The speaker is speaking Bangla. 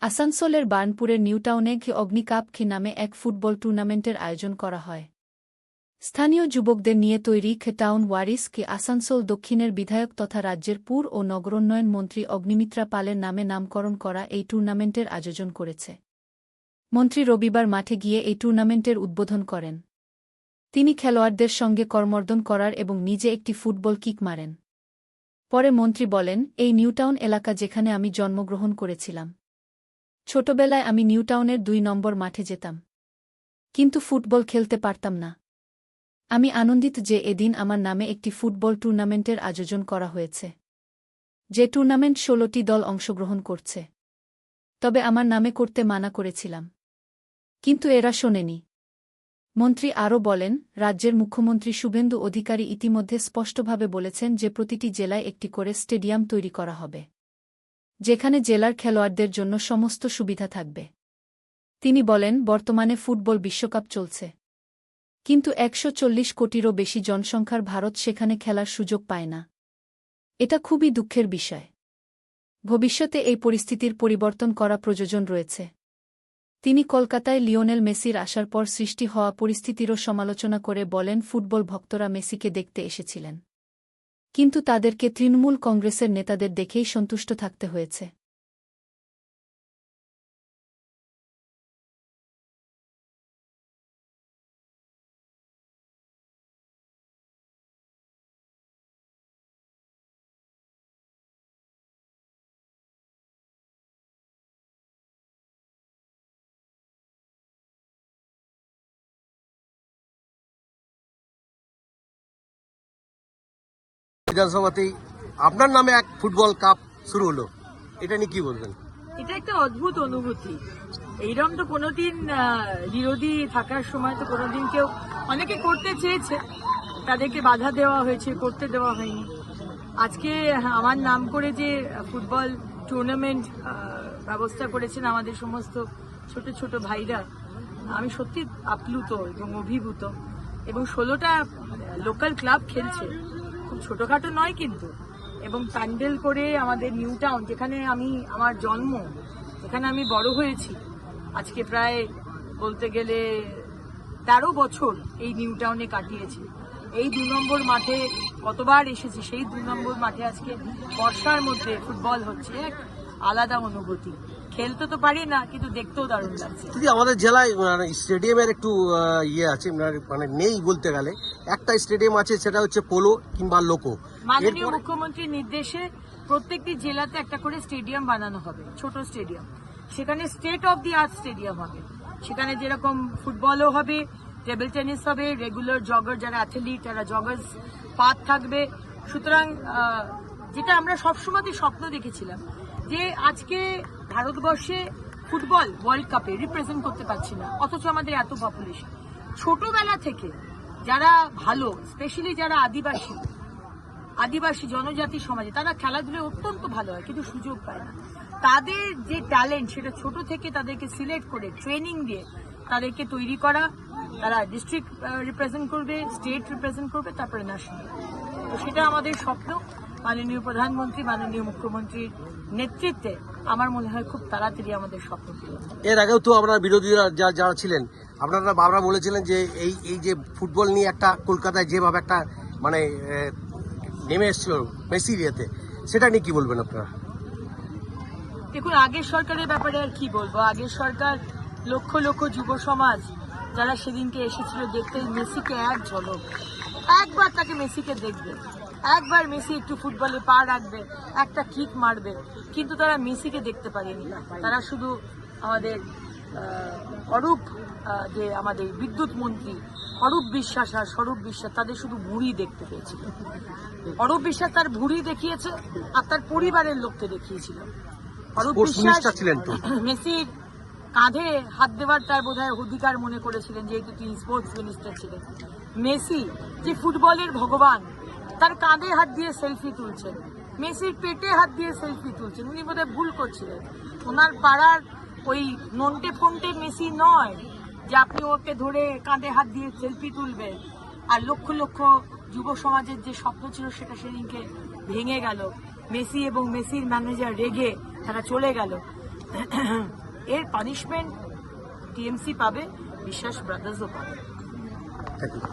আসানসোলের বার্নপুরের নিউটাউনে অগ্নিকাপ নামে এক ফুটবল টুর্নামেন্টের আয়োজন করা হয়। স্থানীয় যুবকদের নিয়ে তৈরি টাউন ওয়ারিস আসানসোল দক্ষিণের বিধায়ক তথা রাজ্যের পুর ও নগরোন্নয়ন মন্ত্রী অগ্নিমিত্রা পালের নামে নামকরণ করা এই টুর্নামেন্টের আয়োজন করেছে। মন্ত্রী রবিবার মাঠে গিয়ে এই টুর্নামেন্টের উদ্বোধন করেন। তিনি খেলোয়াড়দের সঙ্গে করমর্দন করার এবং নিজে একটি ফুটবল কিক মারেন। পরে মন্ত্রী বলেন, এই নিউটাউন এলাকা যেখানে আমি জন্মগ্রহণ করেছিলাম। ছোটবেলায় আমি নিউটাউনের ২ নম্বর মাঠে যেতাম, কিন্তু ফুটবল খেলতে পারতাম না। আমি আনন্দিত যে এদিন আমার নামে একটি ফুটবল টুর্নামেন্টের আয়োজন করা হয়েছে, যে টুর্নামেন্ট ১৬টি দল অংশগ্রহণ করছে। তবে আমার নামে করতে মানা করেছিলাম, কিন্তু এরা শোনেনি। মন্ত্রী আরও বলেন, রাজ্যের মুখ্যমন্ত্রী শুভেন্দু অধিকারী ইতিমধ্যে স্পষ্টভাবে বলেছেন যে প্রতিটি জেলায় একটি করে স্টেডিয়াম তৈরি করা হবে, যেখানে জেলার খেলোয়াড়দের জন্য সমস্ত সুবিধা থাকবে। তিনি বলেন, বর্তমানে ফুটবল বিশ্বকাপ চলছে, কিন্তু ১৪০ কোটিরও বেশি জনসংখ্যার ভারত সেখানে খেলার সুযোগ পায় না। এটা খুবই দুঃখের বিষয়। ভবিষ্যতে এই পরিস্থিতির পরিবর্তন করা প্রয়োজন রয়েছে। তিনি কলকাতায় লিওনেল মেসির আসার পর সৃষ্টি হওয়া পরিস্থিতিরও সমালোচনা করে বলেন, ফুটবল ভক্তরা মেসিকে দেখতে এসেছিলেন, কিন্তু তাদেরকে তৃণমূল কংগ্রেসের নেতাদের দেখেই সন্তুষ্ট থাকতে হয়েছে। বিধানসভাতেই আপনার নামে এক ফুটবল কাপ শুরু হলো, এটা নিয়ে কি বলবেন? এটা একটা অদ্ভুত অনুভূতি। এইরকম তো কোনোদিন বিরোধী থাকার সময় তো কোনোদিন কেউ, অনেকে করতে চেয়েছে, তাদেরকে বাধা দেওয়া হয়েছে, করতে দেওয়া হয়নি। আজকে আমার নাম করে যে ফুটবল টুর্নামেন্ট ব্যবস্থা করেছেন আমাদের সমস্ত ছোট ছোট ভাইরা, আমি সত্যি আপ্লুত এবং অভিভূত। এবং 16টা লোকাল ক্লাব খেলছে, খুব ছোটখাটো নয় কিন্তু। এবং প্যান্ডেল করে আমাদের নিউটাউন, যেখানে আমার জন্ম, যেখানে আমি বড় হয়েছি, আজকে প্রায় বলতে গেলে 13 বছর এই নিউটাউনে কাটিয়েছি। এই 2 নম্বর মাঠে কতবার এসেছি, সেই 2 নম্বর মাঠে আজকে বর্ষার মধ্যে ফুটবল হচ্ছে, এক আলাদা অনুভূতি। খেলতে তো পারি না, কিন্তু দেখতেও দারুণ লাগছে। যদি আমাদের জেলায় স্টেডিয়ামের একটু ইয়ে আছে, মানে নেই বলতে গেলে, একটা স্টেডিয়াম আছে, সেটা হচ্ছে পোলো কিংবা লোকো। মাননীয় মুখ্যমন্ত্রীর নির্দেশে প্রত্যেকটি জেলাতে একটা করে স্টেডিয়াম বানানো হবে, ছোট স্টেডিয়াম। সেখানে state of the art stadium হবে। সেখানে যেরকম ফুটবলও হবে, টেবিল টেনিস হবে, রেগুলার জগার যারা অ্যাথলিট তারা জগার্স পাথ থাকবে। সুতরাং যেটা আমরা সবসময় স্বপ্ন দেখেছিলাম, যে আজকে ভারতবর্ষে ফুটবল ওয়ার্ল্ড কাপে রিপ্রেজেন্ট করতে পারছি না, অথচ আমাদের এত পপুলেশন। ছোটবেলা থেকে যারা ভালো, স্পেশালি যারা আদিবাসী জনজাতি সমাজে, তারা খেলাধুলায় অত্যন্ত ভালো হয়, কিন্তু সুযোগ পায় না। তাদের যে ট্যালেন্ট, সেটা ছোট থেকে তাদেরকে সিলেক্ট করে ট্রেনিং দিয়ে তাদেরকে তৈরি করা। তারা ডিস্ট্রিক্ট রিপ্রেজেন্ট করবে, স্টেট রিপ্রেজেন্ট করবে, তারপরে ন্যাশনাল। তো সেটা আমাদের স্বপ্ন। মাননীয় প্রধানমন্ত্রী, মাননীয় মুখ্যমন্ত্রীর নেতৃত্বে আমার মনে হয় খুব তাড়াতাড়ি আমাদের স্বপ্ন পূরণ হবে। এর আগেও তো আপনারা বিরোধীরা যারা ছিলেন, আপনারা বারবার বলেছিলেন যে এই যে ফুটবল নিয়ে একটা কলকাতায় যেভাবে একটা মানে নেমে এসেছিল মেসির ইয়েতে, সেটা নিয়ে কি বলবেন আপনারা? দেখুন, আগের সরকারের ব্যাপারে আর কি বলবো। আগের সরকার লক্ষ লক্ষ যুব সমাজ যারা সেদিনকে এসেছিল দেখতে মেসিকে, এক ঝলক, একবার তাকে মেসিকে দেখবে, একবার মেসি একটু ফুটবলে পা রাখবে, একটা কিক মারবে, কিন্তু তারা মেসিকে দেখতে পারেনি। তারা শুধু আমাদের অরূপ, যে আমাদের বিদ্যুৎ মন্ত্রী অরূপ বিশ্বাস আর স্বরূপ বিশ্বাস, তাদের শুধু ভুঁড়ি দেখতে পেয়েছিল। অরূপ বিশ্বাস তার ভুঁড়ি দেখিয়েছে আর তার পরিবারের লোককে দেখিয়েছিল। অরূপ বিশ্বাস মেসির কাঁধে হাত দেওয়ার তার বোধহয় অধিকার মনে করেছিলেন, যেহেতু তিনি স্পোর্টস মিনিস্টার ছিলেন। মেসি যে ফুটবলের ভগবান, তার কাঁধে হাত দিয়ে সেলফি তুলছেন, মেসির পেটে হাত দিয়ে সেলফি তুলছেন। উনি বোধহয় ভুল করছিলেন। ওনার পাড়ার ওই নন্টে ফন্টে মেসি নয়, যে আপনি ওকে ধরে কাঁধে হাত দিয়ে সেলফি তুলবেন। আর লক্ষ লক্ষ যুব সমাজের যে স্বপ্ন ছিল, সেটা সেদিনকে ভেঙে গেল। মেসি এবং মেসির ম্যানেজার রেগে তারা চলে গেল। এর পানিশমেন্ট টিএমসি পাবে, বিশ্বাস ব্রাদার্সও পাবে। Thank you.